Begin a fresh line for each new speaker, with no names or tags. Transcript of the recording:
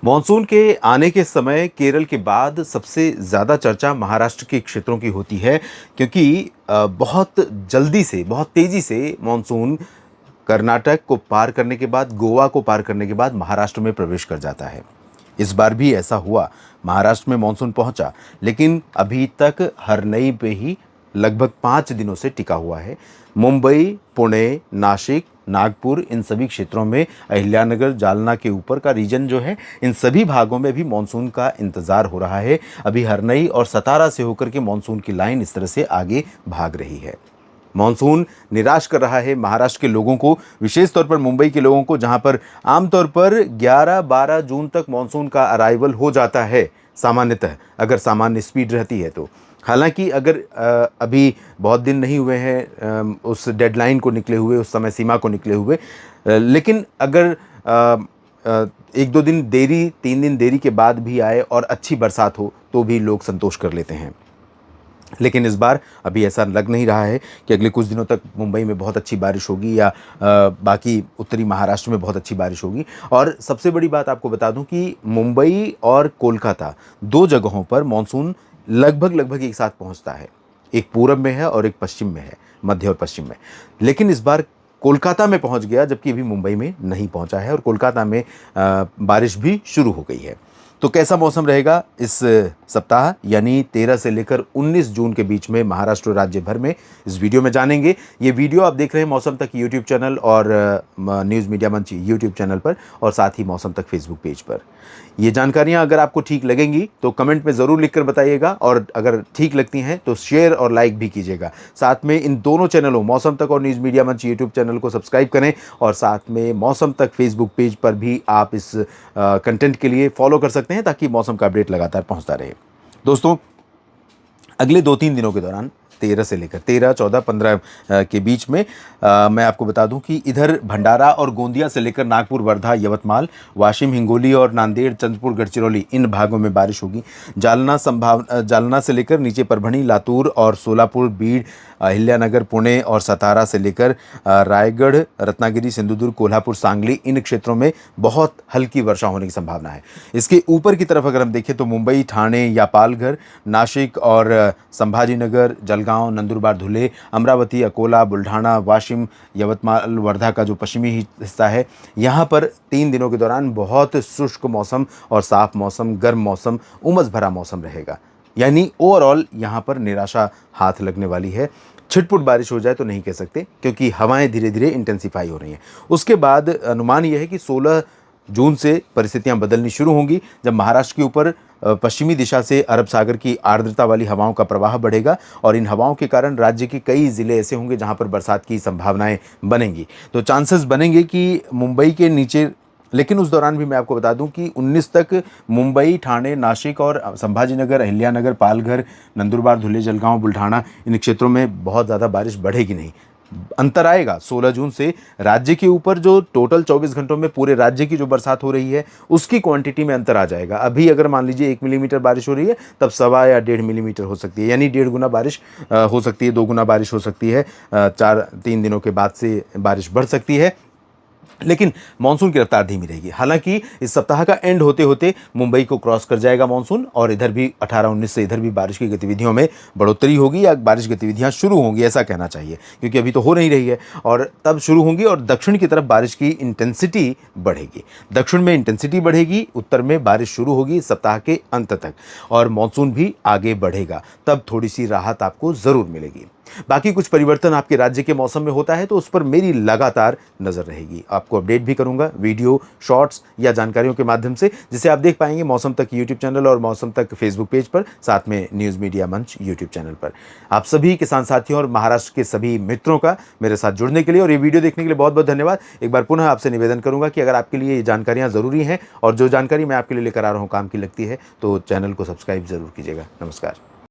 Monsoon के आने के समय केरल के बाद सबसे ज़्यादा चर्चा महाराष्ट्र के क्षेत्रों की होती है क्योंकि बहुत जल्दी से, बहुत तेज़ी से मॉनसून कर्नाटक को पार करने के बाद, गोवा को पार करने के बाद महाराष्ट्र में प्रवेश कर जाता है। इस बार भी ऐसा हुआ, महाराष्ट्र में मॉनसून पहुंचा, लेकिन अभी तक हरनई पे ही लगभग 5 दिनों से टिका हुआ है। मुंबई, पुणे, नासिक, नागपुर इन सभी क्षेत्रों में, अहिल्यानगर, जालना के ऊपर का रीजन जो है, इन सभी भागों में भी मॉनसून का इंतज़ार हो रहा है। अभी हरनई और सतारा से होकर के मॉनसून की लाइन इस तरह से आगे भाग रही है। मॉनसून निराश कर रहा है महाराष्ट्र के लोगों को, विशेष तौर पर मुंबई के लोगों को, जहां पर आमतौर पर 11-12 जून तक मॉनसून का अराइवल हो जाता है सामान्यतः, अगर सामान्य स्पीड रहती है तो। हालांकि अगर अभी बहुत दिन नहीं हुए हैं उस डेडलाइन को निकले हुए, उस समय सीमा को निकले हुए, लेकिन अगर 1-2 दिन देरी, 3 दिन देरी के बाद भी आए और अच्छी बरसात हो तो भी लोग संतोष कर लेते हैं। लेकिन इस बार अभी ऐसा लग नहीं रहा है कि अगले कुछ दिनों तक मुंबई में बहुत अच्छी बारिश होगी या बाकी उत्तरी महाराष्ट्र में बहुत अच्छी बारिश होगी। और सबसे बड़ी बात आपको बता दूं कि मुंबई और कोलकाता, 2 जगहों पर मॉनसून लगभग एक साथ पहुंचता है। एक पूरब में है और एक पश्चिम में है, मध्य और पश्चिम में। लेकिन इस बार कोलकाता में पहुंच गया, जबकि अभी मुंबई में नहीं पहुंचा है और कोलकाता में बारिश भी शुरू हो गई है। तो कैसा मौसम रहेगा इस सप्ताह, यानी 13 से लेकर 19 जून के बीच में महाराष्ट्र और राज्य भर में, इस वीडियो में जानेंगे। ये वीडियो आप देख रहे हैं मौसम तक यूट्यूब चैनल और न्यूज़ मीडिया मंच यूट्यूब चैनल पर, और साथ ही मौसम तक फेसबुक पेज पर। ये जानकारियां अगर आपको ठीक लगेंगी तो कमेंट में ज़रूर लिखकर बताइएगा, और अगर ठीक लगती हैं तो शेयर और लाइक भी कीजिएगा। साथ में इन दोनों चैनलों, मौसम तक और न्यूज़ मीडिया मंच यूट्यूब चैनल को सब्सक्राइब करें, और साथ में मौसम तक फेसबुक पेज पर भी आप इस कंटेंट के लिए फॉलो कर सकते हैं, ताकि मौसम का अपडेट लगातार पहुंचता रहे। दोस्तों, अगले 2-3 दिनों के दौरान 13 से लेकर 13, 14, 15 के बीच में मैं आपको बता दूं कि इधर भंडारा और गोंदिया से लेकर नागपुर, वर्धा, यवतमाल, वाशिम, हिंगोली और नांदेड़, चंद्रपुर, गढ़चिरौली, इन भागों में बारिश होगी। जालना से लेकर नीचे परभणी, लातूर और सोलापुर, बीड़, अहिल्यानगर, पुणे और सतारा से लेकर रायगढ़, रत्नागिरी, सिंधुदुर्ग, कोल्हापुर, सांगली, इन क्षेत्रों में बहुत हल्की वर्षा होने की संभावना है। इसके ऊपर की तरफ अगर हम देखें तो मुंबई, ठाणे या पालघर, नासिक और संभाजीनगर, जलगांव, नंदुरबार, धुले, अमरावती, अकोला, बुल्ढाना, वाशिम, यवतमाल, वर्धा का जो पश्चिमी हिस्सा है, यहाँ पर 3 दिनों के दौरान बहुत शुष्क मौसम और साफ मौसम, गर्म मौसम, उमस भरा मौसम रहेगा। यानी ओवरऑल यहाँ पर निराशा हाथ लगने वाली है। छिटपुट बारिश हो जाए तो नहीं कह सकते, क्योंकि हवाएं धीरे धीरे इंटेंसिफाई हो रही हैं। उसके बाद अनुमान यह है कि 16 जून से परिस्थितियां बदलनी शुरू होंगी, जब महाराष्ट्र के ऊपर पश्चिमी दिशा से अरब सागर की आर्द्रता वाली हवाओं का प्रवाह बढ़ेगा, और इन हवाओं के कारण राज्य के कई ज़िले ऐसे होंगे जहां पर बरसात की संभावनाएं बनेंगी। तो चांसेस बनेंगे कि मुंबई के नीचे, लेकिन उस दौरान भी मैं आपको बता दूं कि 19 तक मुंबई, ठाणे, नासिक और संभाजीनगर, अहिल्यानगर, पालघर, नंदुरबार, धुले, जलगांव, बुल्ढाना, इन क्षेत्रों में बहुत ज़्यादा बारिश बढ़ेगी नहीं। अंतर आएगा 16 जून से राज्य के ऊपर, जो टोटल 24 घंटों में पूरे राज्य की जो बरसात हो रही है उसकी क्वांटिटी में अंतर आ जाएगा। अभी अगर मान लीजिए 1 मिलीमीटर बारिश हो रही है, तब 1.25 या 1.5 मिलीमीटर हो सकती है, यानी 1.5 गुना बारिश हो सकती है, 2 गुना बारिश हो सकती है। 3 दिनों के बाद से बारिश बढ़ सकती है, लेकिन मानसून की रफ्तार धीमी रहेगी। हालांकि इस सप्ताह का एंड होते होते मुंबई को क्रॉस कर जाएगा मानसून, और इधर भी 18-19 से इधर भी बारिश की गतिविधियों में बढ़ोतरी होगी, या बारिश गतिविधियां शुरू होंगी ऐसा कहना चाहिए, क्योंकि अभी तो हो नहीं रही है, और तब शुरू होंगी। और दक्षिण की तरफ बारिश की इंटेंसिटी बढ़ेगी, दक्षिण में इंटेंसिटी बढ़ेगी, उत्तर में बारिश शुरू होगी सप्ताह के अंत तक, और मानसून भी आगे बढ़ेगा। तब थोड़ी सी राहत आपको ज़रूर मिलेगी। बाकी कुछ परिवर्तन आपके राज्य के मौसम में होता है तो उस पर मेरी लगातार नज़र रहेगी। आपको अपडेट भी करूंगा वीडियो, शॉर्ट्स या जानकारियों के माध्यम से, जिसे आप देख पाएंगे मौसम तक यूट्यूब चैनल और मौसम तक फेसबुक पेज पर, साथ में न्यूज़ मीडिया मंच यूट्यूब चैनल पर। आप सभी किसान साथियों और महाराष्ट्र के सभी मित्रों का मेरे साथ जुड़ने के लिए और ये वीडियो देखने के लिए बहुत बहुत धन्यवाद। एक बार पुनः आपसे निवेदन करूंगा कि अगर आपके लिए ये जानकारियाँ ज़रूरी हैं और जो जानकारी मैं आपके लिए लेकर आ रहा हूँ काम की लगती है, तो चैनल को सब्सक्राइब ज़रूर कीजिएगा। नमस्कार।